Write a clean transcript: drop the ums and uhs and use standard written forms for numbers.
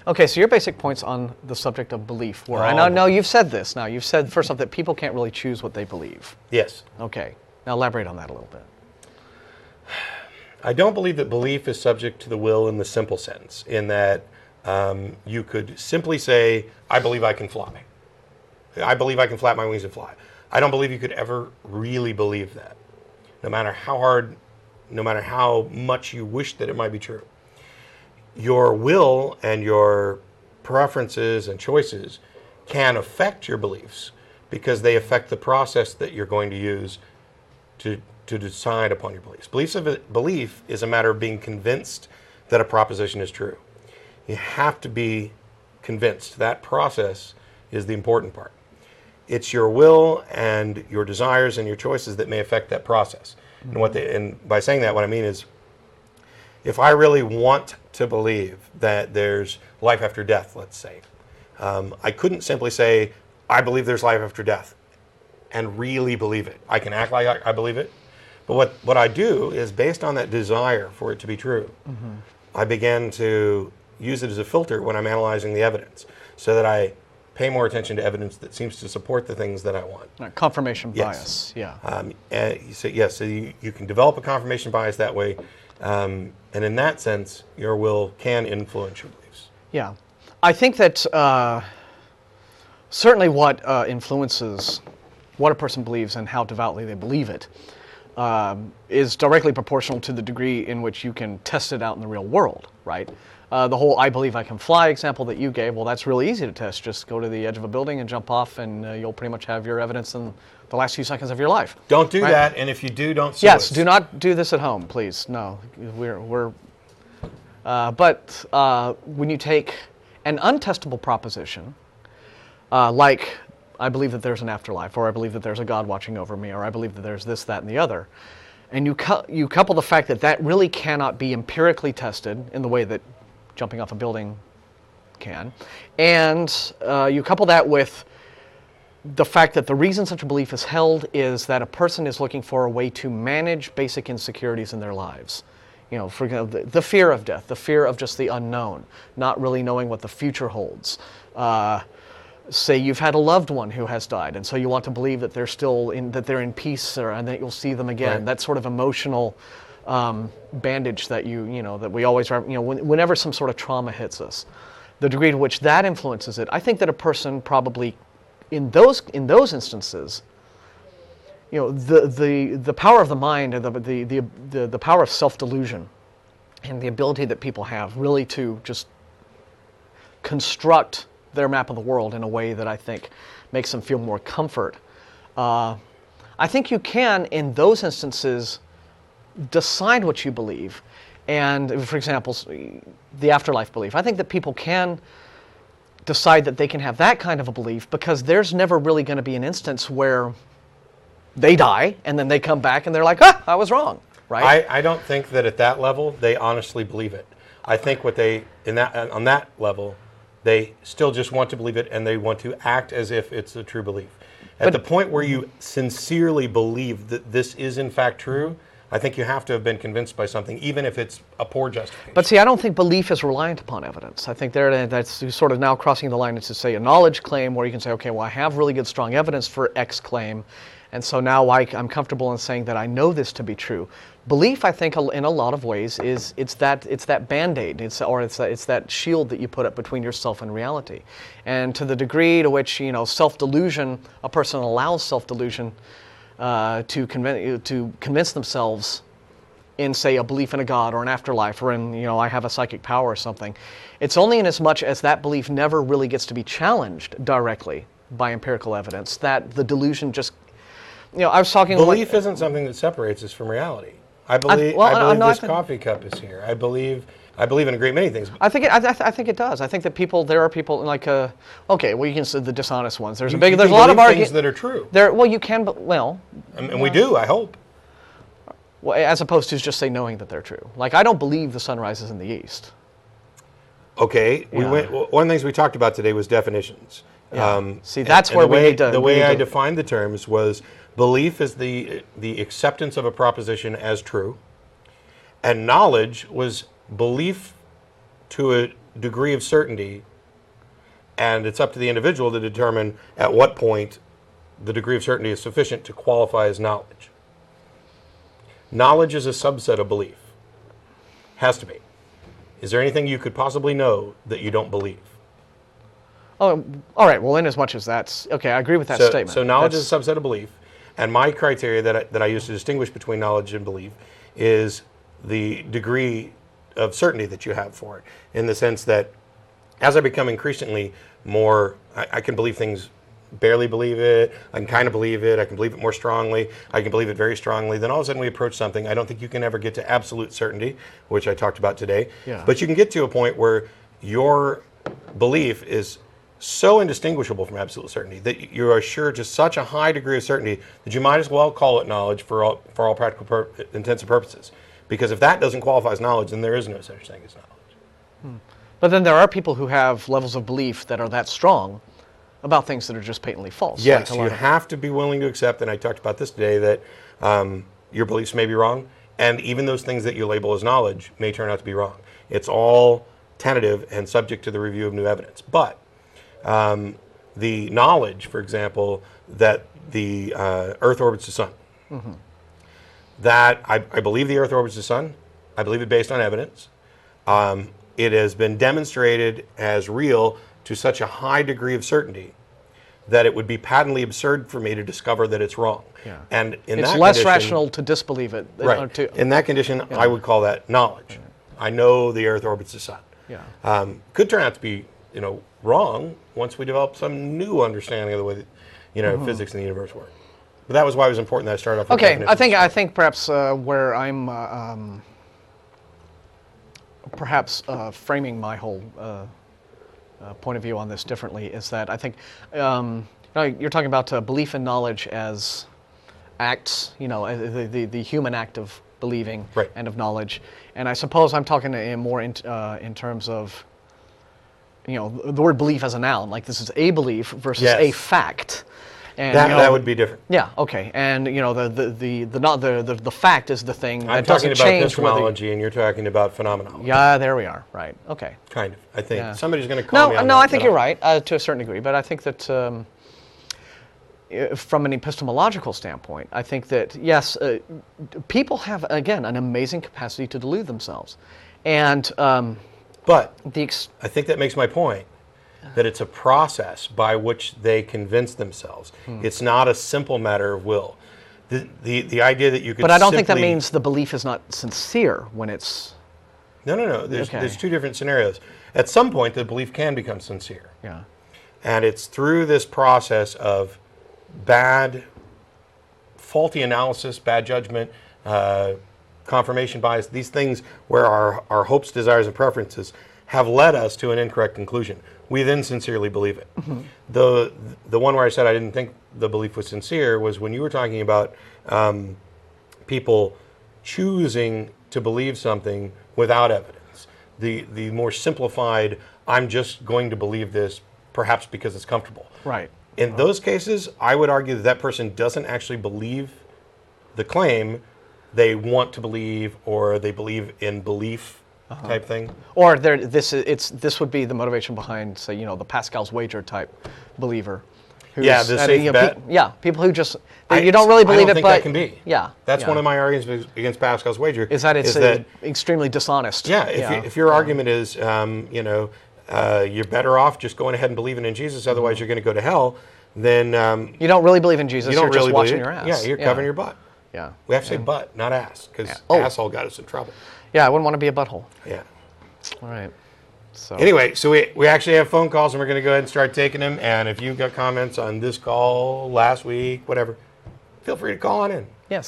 Okay, so your basic points on the subject of belief were, I know you've said this now, you've said first off that people can't really choose what they believe. Yes. Okay, now elaborate on that a little bit. I don't believe that belief is subject to the will in the simple sense, in that you could simply say, I believe I can fly. I believe I can flap my wings and fly. I don't believe you could ever really believe that, no matter how hard, no matter how much you wish that it might be true. Your will and your preferences and choices can affect your beliefs because they affect the process that you're going to use to decide upon your beliefs. Belief is a matter of being convinced that a proposition is true. You have to be convinced. That process is the important part. It's your will and your desires and your choices that may affect that process. Mm-hmm. And by saying that, what I mean is, if I really want to believe that there's life after death, let's say, I couldn't simply say, I believe there's life after death, and really believe it. I can act like I believe it, but what I do is, based on that desire for it to be true, mm-hmm. I begin to use it as a filter when I'm analyzing the evidence, so that I pay more attention to evidence that seems to support the things that I want. Confirmation bias, yeah. So you can develop a confirmation bias that way, and in that sense, your will can influence your beliefs. Yeah. I think that certainly what influences what a person believes and how devoutly they believe it is directly proportional to the degree in which you can test it out in the real world, right? The whole I believe I can fly example that you gave, well, that's really easy to test. Just go to the edge of a building and jump off, and you'll pretty much have your evidence in the last few seconds of your life. Don't do that, and if you do, don't sue us. Do not do this at home, please. No, but when you take an untestable proposition, like I believe that there's an afterlife, or I believe that there's a God watching over me, or I believe that there's this, that, and the other, and you couple the fact that that really cannot be empirically tested in the way that jumping off a building can, and you couple that with the fact that the reason such a belief is held is that a person is looking for a way to manage basic insecurities in their lives. You know, for example, the fear of death, the fear of just the unknown, not really knowing what the future holds. Say you've had a loved one who has died, and so you want to believe that they're still that they're in peace, and that you'll see them again. Right. That sort of emotional bandage that that we always, whenever some sort of trauma hits us, the degree to which that influences it. I think that a person probably, in those instances, the power of the mind, and the power of self-delusion, and the ability that people have really to just construct their map of the world in a way that I think makes them feel more comfort. I think you can, in those instances, decide what you believe. And, for example, the afterlife belief. I think that people can decide that they can have that kind of a belief because there's never really going to be an instance where they die and then they come back and they're like, I was wrong, right? I don't think that at that level they honestly believe it. I think on that level, they still just want to believe it, and they want to act as if it's a true belief. At the point where you sincerely believe that this is in fact true, I think you have to have been convinced by something, even if it's a poor justification. But see, I don't think belief is reliant upon evidence. I think that's sort of now crossing the line into, say, a knowledge claim, where you can say, okay, well, I have really good, strong evidence for X claim, and so now I'm comfortable in saying that I know this to be true. Belief, I think, in a lot of ways, it's that Band-Aid, it's that shield that you put up between yourself and reality. And to the degree to which, self-delusion, a person allows self-delusion to convince themselves in, say, a belief in a God or an afterlife, or in, I have a psychic power or something. It's only in as much as that belief never really gets to be challenged directly by empirical evidence that the delusion just, I was talking. Belief isn't something that separates us from reality. I believe this coffee cup is here. I believe in a great many things. I think it does. I think that there are people like you can say the dishonest ones. There's a lot of things that are true. You can, and we do. I hope. Well, as opposed to just knowing that they're true. Like, I don't believe the sun rises in the east. Okay, one of the things we talked about today was definitions. Yeah. See, that's where we need to. The way I defined the terms was belief is the acceptance of a proposition as true, and knowledge was belief to degree of certainty, and it's up to the individual to determine at what point the degree of certainty is sufficient to qualify as knowledge. Knowledge is a subset of belief. Has to be. Is there anything you could possibly know that you don't believe? Oh, all right. Well, in as much as that's okay, I agree with that statement. So knowledge is a subset of belief, and my criteria that I use to distinguish between knowledge and belief is the degree of certainty that you have for it, in the sense that as I become increasingly more, I can believe things, barely believe it, I can kind of believe it, I can believe it more strongly, I can believe it very strongly, then all of a sudden we approach something. I don't think you can ever get to absolute certainty, which I talked about today, but you can get to a point where your belief is so indistinguishable from absolute certainty that you are sure to such a high degree of certainty that you might as well call it knowledge for all practical intents and purposes. Because if that doesn't qualify as knowledge, then there is no such thing as knowledge. But then there are people who have levels of belief that are that strong about things that are just patently false. Yes, you have to be willing to accept, and I talked about this today, that your beliefs may be wrong, and even those things that you label as knowledge may turn out to be wrong. It's all tentative and subject to the review of new evidence. But the knowledge, for example, that the Earth orbits the sun, that I believe the Earth orbits the sun, I believe it based on evidence. It has been demonstrated as real to such a high degree of certainty that it would be patently absurd for me to discover that it's wrong. Yeah. And in it's that less condition, rational to disbelieve it. Right. In that condition, I would call that knowledge. I know the Earth orbits the sun. Yeah. Could turn out to be, wrong once we develop some new understanding of the way that, physics and the universe work. But that was why it was important that I started off with Okay, I think perhaps where I'm framing my whole point of view on this differently is that I think you're talking about belief and knowledge as acts, the human act of believing and of knowledge, and I suppose I'm talking more in terms of the word belief as a noun, like this is a belief versus a fact. And, that would be different. Yeah. Okay. And the fact is the thing I'm that doesn't talking about change. epistemology, and you're talking about phenomenology. Yeah. There we are. Right. Okay. Kind of. I think somebody's going to call me on No. that, I think you're right to a certain degree, but I think that from an epistemological standpoint, I think that yes, people have again an amazing capacity to delude themselves, and but I think that makes my point. That it's a process by which they convince themselves. It's not a simple matter of will. The idea that you could. But I don't think that means the belief is not sincere when it's. No. There's two different scenarios. At some point, the belief can become sincere. Yeah. And it's through this process of faulty analysis, bad judgment, confirmation bias. These things where our hopes, desires, and preferences have led us to an incorrect conclusion. We then sincerely believe it. The one where I said I didn't think the belief was sincere was when you were talking about people choosing to believe something without evidence. The more simplified, I'm just going to believe this perhaps because it's comfortable. Right. In those cases, I would argue that person doesn't actually believe the claim they want to believe, or they believe in belief type thing. Or this would be the motivation behind, say, the Pascal's wager type believer. The safe bet. People who just you don't really believe I don't it, think but that can be. That's one of my arguments against Pascal's wager. Is that it's extremely dishonest. If your argument is you're better off just going ahead and believing in Jesus, otherwise you're going to go to hell, then you don't really believe in Jesus. You're just watching your ass. Yeah, you're covering your butt. Yeah. We have to say butt, not ass, because asshole got us in trouble. Yeah, I wouldn't want to be a butthole. Yeah. All right. So anyway, so we actually have phone calls, and we're going to go ahead and start taking them. And if you've got comments on this call, last week, whatever, feel free to call on in. Yes.